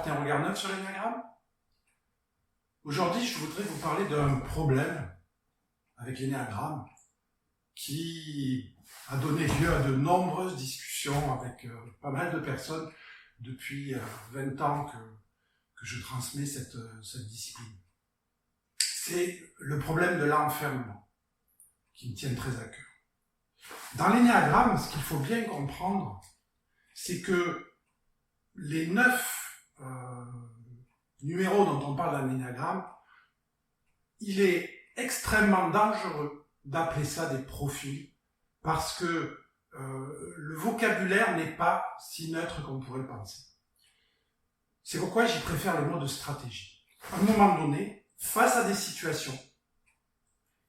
porter un regard neuf sur l'énéagramme. Aujourd'hui, je voudrais vous parler d'un problème avec l'énéagramme qui a donné lieu à de nombreuses discussions avec pas mal de personnes depuis 20 ans que je transmets cette discipline. C'est le problème de l'enfermement qui me tient très à cœur. Dans l'énéagramme, ce qu'il faut bien comprendre, c'est que les 9 numéros dont on parle dans l'énéagramme, il est extrêmement dangereux d'appeler ça des profils parce que le vocabulaire n'est pas si neutre qu'on pourrait le penser. C'est pourquoi j'y préfère le mot de stratégie. À un moment donné, face à des situations,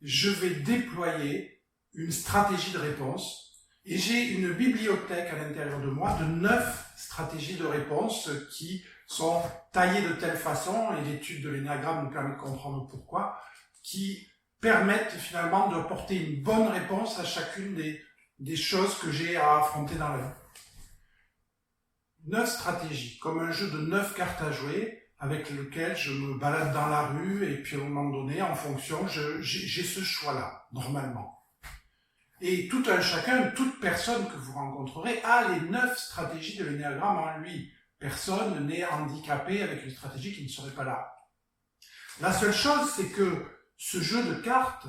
je vais déployer une stratégie de réponse et j'ai une bibliothèque à l'intérieur de moi de 9 stratégies de réponse qui sont taillées de telle façon, et l'étude de l'énéagramme nous permet de comprendre pourquoi, qui permettent finalement de porter une bonne réponse à chacune des choses que j'ai à affronter dans la vie. 9 stratégies, comme un jeu de 9 cartes à jouer, avec lequel je me balade dans la rue, et puis à un moment donné, en fonction, j'ai ce choix-là, normalement. Et tout un chacun, toute personne que vous rencontrerez a les 9 stratégies de l'énéagramme en lui. Personne n'est handicapé avec une stratégie qui ne serait pas là. La seule chose, c'est que ce jeu de cartes,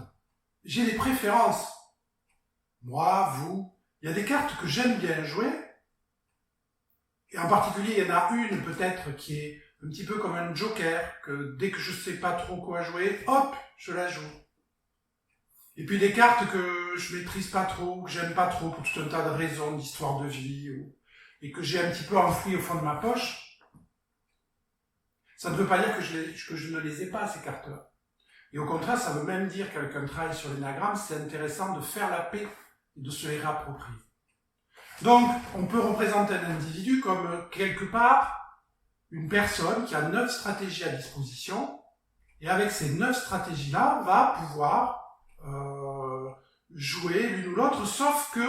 j'ai des préférences. Moi, vous, il y a des cartes que j'aime bien jouer, et en particulier, il y en a une peut-être qui est un petit peu comme un joker, que dès que je sais pas trop quoi jouer, hop, je la joue. Et puis des cartes que je maîtrise pas trop, que j'aime pas trop pour tout un tas de raisons, d'histoire de vie, et que j'ai un petit peu enfouies au fond de ma poche. Ça ne veut pas dire que je ne les ai pas, ces cartes-là. Et au contraire, ça veut même dire qu'avec un travail sur l'énéagramme, c'est intéressant de faire la paix et de se les réapproprier. Donc, on peut représenter un individu comme, quelque part, une personne qui a 9 stratégies à disposition, et avec ces 9 stratégies-là, va pouvoir jouer l'une ou l'autre, sauf que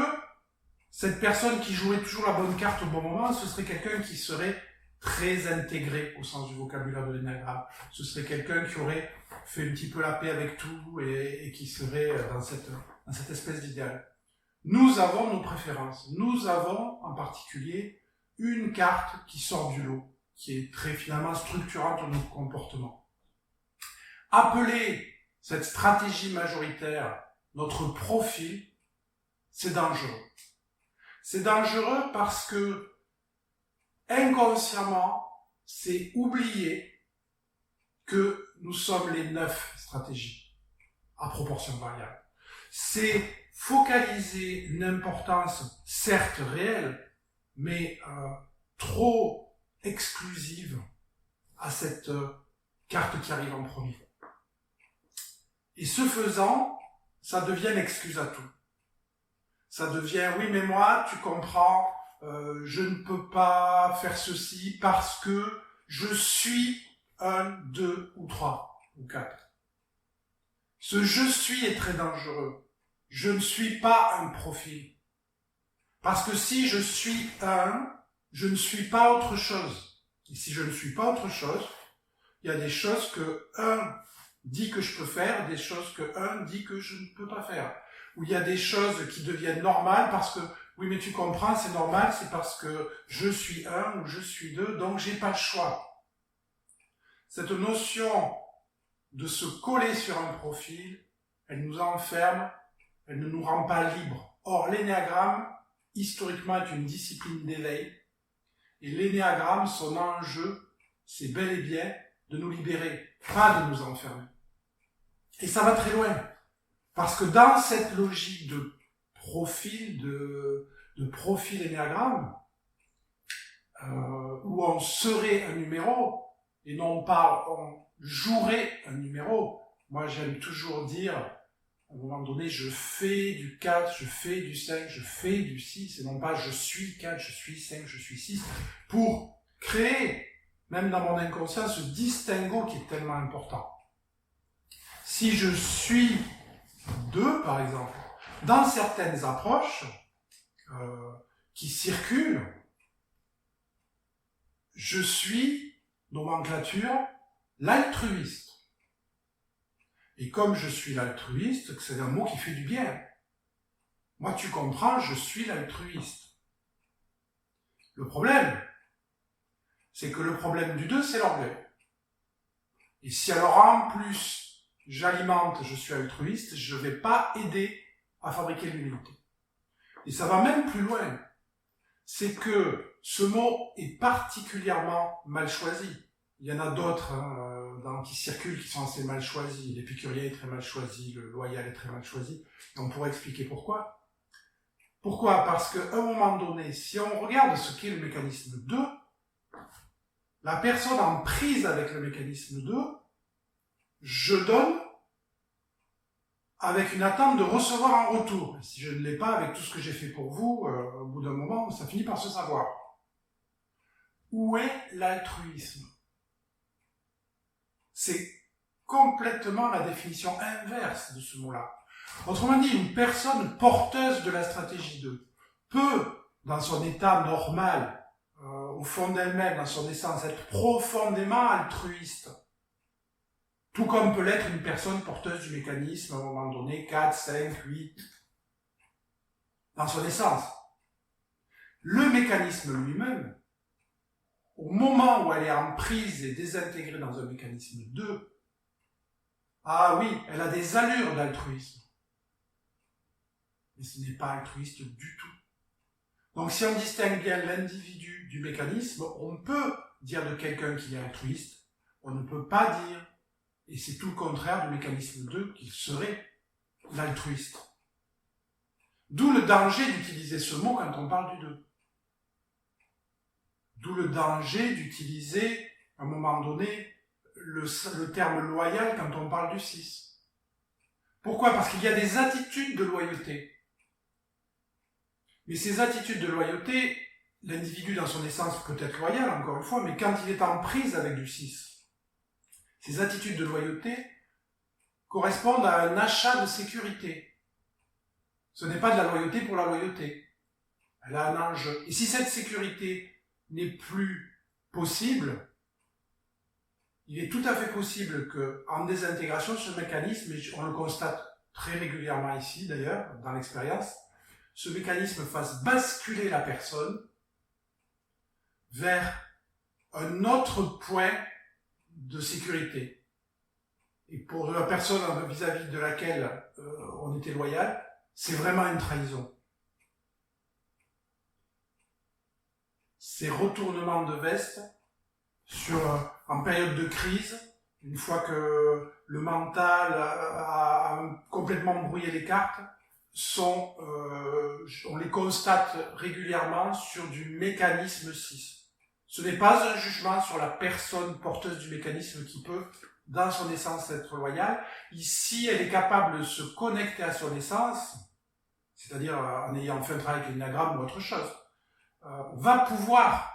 cette personne qui jouerait toujours la bonne carte au bon moment, ce serait quelqu'un qui serait très intégré au sens du vocabulaire de l'énéagramme. Ce serait quelqu'un qui aurait fait un petit peu la paix avec tout et qui serait dans cette espèce d'idéal. Nous avons nos préférences. Nous avons en particulier une carte qui sort du lot, qui est très finalement structurante de notre comportement. Appeler cette stratégie majoritaire notre profil, c'est dangereux. C'est dangereux parce que inconsciemment, c'est oublier que nous sommes les 9 stratégies à proportion variable. C'est focaliser une importance certes réelle, mais trop exclusive à cette carte qui arrive en premier. Et ce faisant, ça devient l'excuse à tout. Ça devient, oui mais moi, tu comprends, je ne peux pas faire ceci parce que je suis 1, 2 ou 3 ou 4. Ce je suis est très dangereux. Je ne suis pas un profil. Parce que si je suis je ne suis pas autre chose. Et si je ne suis pas autre chose, il y a des choses que 1 dit que je peux faire, des choses que 1 dit que je ne peux pas faire. Ou il y a des choses qui deviennent normales parce que, oui mais tu comprends, c'est normal, c'est parce que je suis 1 ou je suis 2, donc j'ai pas le choix. Cette notion de se coller sur un profil, elle nous enferme, elle ne nous rend pas libres. Or, l'énéagramme, historiquement, est une discipline d'éveil. Et l'énéagramme, son enjeu, c'est bel et bien de nous libérer, pas de nous enfermer. Et ça va très loin. Parce que dans cette logique de profil, de profil énéagramme, où on serait un numéro, et non pas on jouerait un numéro, moi j'aime toujours dire, à un moment donné, je fais du 4, je fais du 5, je fais du 6, et non pas je suis 4, je suis 5, je suis 6, pour créer, même dans mon inconscient, ce distinguo qui est tellement important. Si je suis 2, par exemple, dans certaines approches qui circulent, je suis nomenclature, l'altruiste. Et comme je suis l'altruiste, c'est un mot qui fait du bien. Moi, tu comprends, je suis l'altruiste. Le problème, c'est que le problème du 2, c'est l'orgueil. Et si alors en plus, j'alimente, je suis altruiste, je ne vais pas aider à fabriquer l'humilité. Et ça va même plus loin. C'est que ce mot est particulièrement mal choisi. Il y en a d'autres qui circulent qui sont assez mal choisis. L'épicurien est très mal choisi, le loyal est très mal choisi. Et on pourrait expliquer pourquoi. Pourquoi ? Parce qu'à un moment donné, si on regarde ce qu'est le mécanisme 2, la personne en prise avec le mécanisme 2, je donne avec une attente de recevoir en retour. Et si je ne l'ai pas avec tout ce que j'ai fait pour vous, au bout d'un moment, ça finit par se savoir. Où est l'altruisme ? C'est complètement la définition inverse de ce mot-là. Autrement dit, une personne porteuse de la stratégie 2 peut, dans son état normal, au fond d'elle-même, dans son essence, être profondément altruiste. Tout comme peut l'être une personne porteuse du mécanisme, à un moment donné, 4, 5, 8, dans son essence. Le mécanisme lui-même, au moment où elle est en prise et désintégrée dans un mécanisme 2, ah oui, elle a des allures d'altruisme. Mais ce n'est pas altruiste du tout. Donc si on distingue bien l'individu du mécanisme, on peut dire de quelqu'un qu'il est altruiste, on ne peut pas dire, et c'est tout le contraire du mécanisme 2, qu'il serait l'altruiste. D'où le danger d'utiliser ce mot quand on parle du 2. D'où le danger d'utiliser, à un moment donné, le terme loyal quand on parle du 6. Pourquoi ? Parce qu'il y a des attitudes de loyauté. Mais ces attitudes de loyauté, l'individu dans son essence peut être loyal, encore une fois, mais quand il est en prise avec du 6, ces attitudes de loyauté correspondent à un achat de sécurité. Ce n'est pas de la loyauté pour la loyauté. Elle a un enjeu. Et si cette sécurité n'est plus possible, il est tout à fait possible qu'en désintégration, ce mécanisme, et on le constate très régulièrement ici d'ailleurs, dans l'expérience, ce mécanisme fasse basculer la personne vers un autre point de sécurité. Et pour la personne vis-à-vis de laquelle on était loyal, c'est vraiment une trahison. Ces retournements de veste en période de crise, une fois que le mental a complètement brouillé les cartes, on les constate régulièrement sur du mécanisme 6. Ce n'est pas un jugement sur la personne porteuse du mécanisme qui peut, dans son essence, être loyale. Ici, elle est capable de se connecter à son essence, c'est-à-dire en ayant fait un travail avec l'énagramme ou autre chose, va pouvoir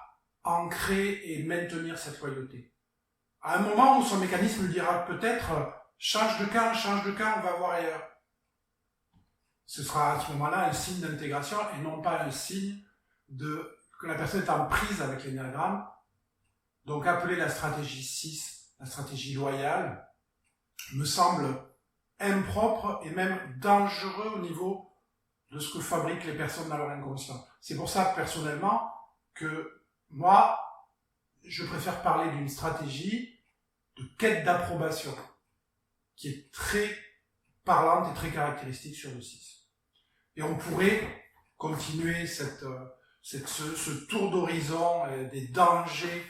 ancrer et maintenir cette loyauté. À un moment où son mécanisme lui dira peut-être change de camp, on va voir ailleurs. Ce sera à ce moment-là un signe d'intégration et non pas un signe que la personne est en prise avec l'énéagramme. Donc appeler la stratégie 6, la stratégie loyale, me semble impropre et même dangereux au niveau de ce que fabriquent les personnes dans leur inconscient. C'est pour ça, personnellement, que moi, je préfère parler d'une stratégie de quête d'approbation, qui est très parlante et très caractéristique sur le 6. Et on pourrait continuer ce tour d'horizon des dangers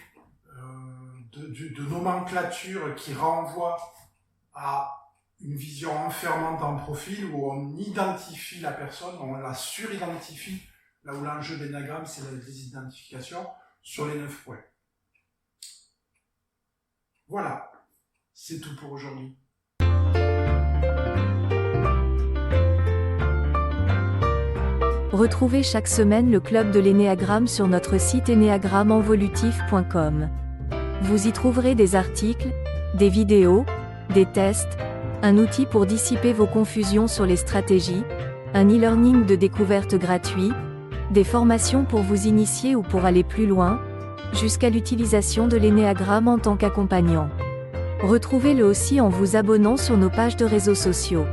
de nomenclature qui renvoie à une vision enfermante en profil où on identifie la personne, on la suridentifie, là où l'enjeu d'énagramme c'est la désidentification sur les 9 points. Voilà, c'est tout pour aujourd'hui. Retrouvez chaque semaine le club de l'énéagramme sur notre site enneagrammenvolutif.com. Vous y trouverez des articles, des vidéos, des tests, un outil pour dissiper vos confusions sur les stratégies, un e-learning de découverte gratuit, des formations pour vous initier ou pour aller plus loin, jusqu'à l'utilisation de l'énéagramme en tant qu'accompagnant. Retrouvez-le aussi en vous abonnant sur nos pages de réseaux sociaux.